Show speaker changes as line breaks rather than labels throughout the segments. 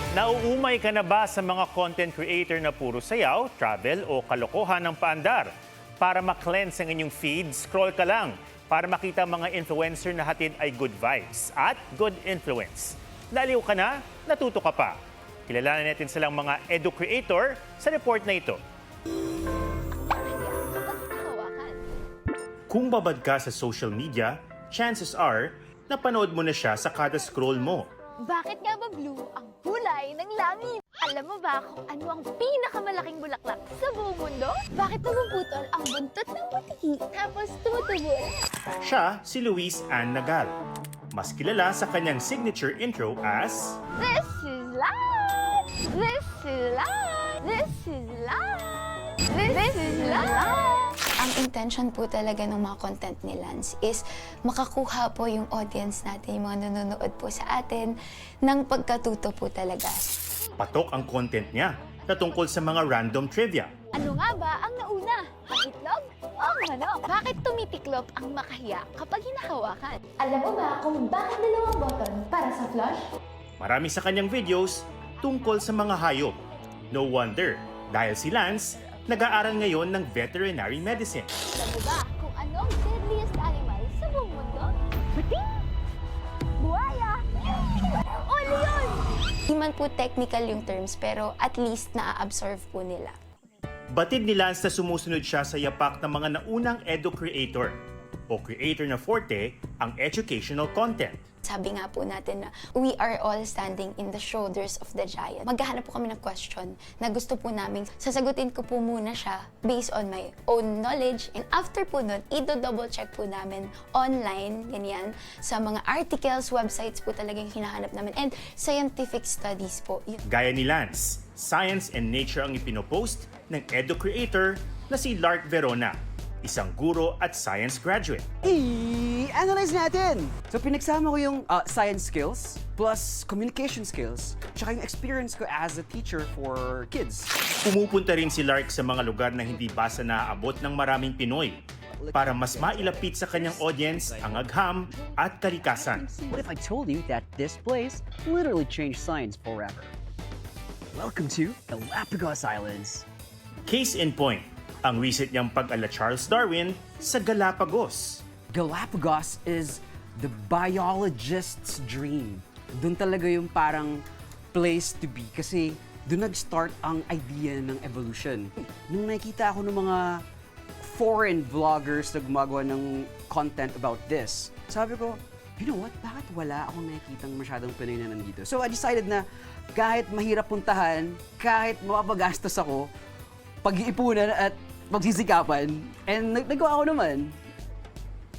Nauumay ka na ba sa mga content creator na puro sayaw, travel o kalokohan ng paandar? Para ma-cleanse ang inyong feed, scroll ka lang para makita mga influencer na hatid ay good vibes at good influence. Laliw ka na, natuto ka pa. Kilalanin natin silang mga edu-creator sa report na ito. Kung babad ka sa social media, chances are napanood mo na siya sa kada scroll mo.
Bakit nga ba blue ang kulay ng langit? Alam mo ba kung ano ang pinakamalaking bulaklak sa buong mundo? Bakit namuputol ang buntot ng butiki tapos tumutubo?
Siya si Luis Ann Nagal. Mas kilala sa kanyang signature intro as
This is life! This is life! This is life! This is life!
Ang intention po talaga ng mga content ni Lance is makakuha po yung audience natin, yung mga nanonood po sa atin, ng pagkatuto po talaga.
patok ang content niya na tungkol sa mga random trivia.
Ano nga ba ang nauna? Ang itlog o ang manok? Bakit tumitiklop ang makahiya kapag hinahawakan? Alam mo ba kung bakit dalawang button para sa flush?
Marami sa kanyang videos tungkol sa mga hayop. No wonder, dahil si Lance, nag-aaral ngayon ng veterinary medicine.
Alam mo ba kung anong deadliest animal sa buong mundo? Puting! Buhaya! O leon!
Di man po technical yung terms, pero at least na-absorb po nila.
Batid ni Lance na sumusunod siya sa yapak ng mga naunang edu-creator o creator na forte ang educational content.
Sabi nga po natin na we are all standing in the shoulders of the giant. Maghahanap po kami ng question na gusto po namin. Sasagutin ko po muna siya based on my own knowledge. And after po nun, i-double check po namin online, ganyan, sa mga articles, websites po talagang hinahanap namin. And scientific studies po.
Gaya ni Lance, science and nature ang ipinopost ng edu-creator na si Lark Verona, isang guro at science graduate.
I-analyze natin! So pinagsama ko yung science skills plus communication skills tsaka yung experience ko as a teacher for kids.
Pumupunta rin si Lark sa mga lugar na hindi basta naaabot ng maraming Pinoy para mas mailapit sa kanyang audience ang agham at kalikasan.
What if I told you that this place literally changed science forever? Welcome to Galapagos Islands.
Case in point, ang recent niyang pag-ala Charles Darwin sa Galapagos.
Galapagos is the biologist's dream. Doon talaga yung parang place to be kasi doon nag-start ang idea ng evolution. Nung nakikita ako ng mga foreign vloggers na gumagawa ng content about this, sabi ko, you know what, bakit wala akong nakikitang masyadong Pinoy na nandito? So I decided na kahit mahirap puntahan, kahit mapapagastos ako, pag-iipunan at magsisikapan, and nagawa ko naman.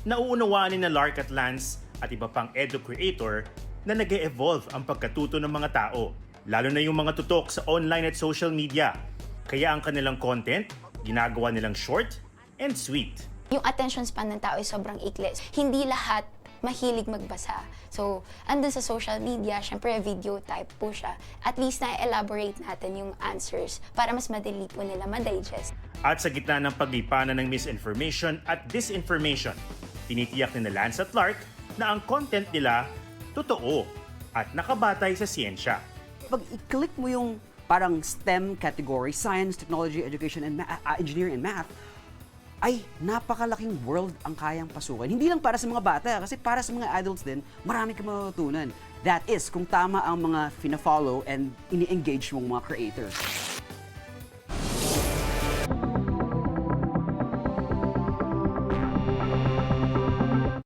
Nauunawaan ni na Lark at Lance at iba pang edu-creator na nag-e-evolve ang pagkatuto ng mga tao, lalo na yung mga tutok sa online at social media. Kaya ang kanilang content, ginagawa nilang short and sweet.
Yung attention span ng tao ay sobrang ikli. Hindi lahat mahilig magbasa. So, andun sa social media, syempre video type po siya. At least na-elaborate natin yung answers para mas madali po nila ma-digest.
At sa gitna ng paglipanan ng misinformation at disinformation, tinitiyak ni Lance at Lark na ang content nila totoo at nakabatay sa siyensya.
Pag i-click mo yung parang STEM category, Science, Technology, Education, and Engineering and Math, ay napakalaking world ang kayang pasukan. Hindi lang para sa mga bata, kasi para sa mga adults din, marami kang matutunan. That is, kung tama ang mga fina-follow and ini-engage mong mga creators.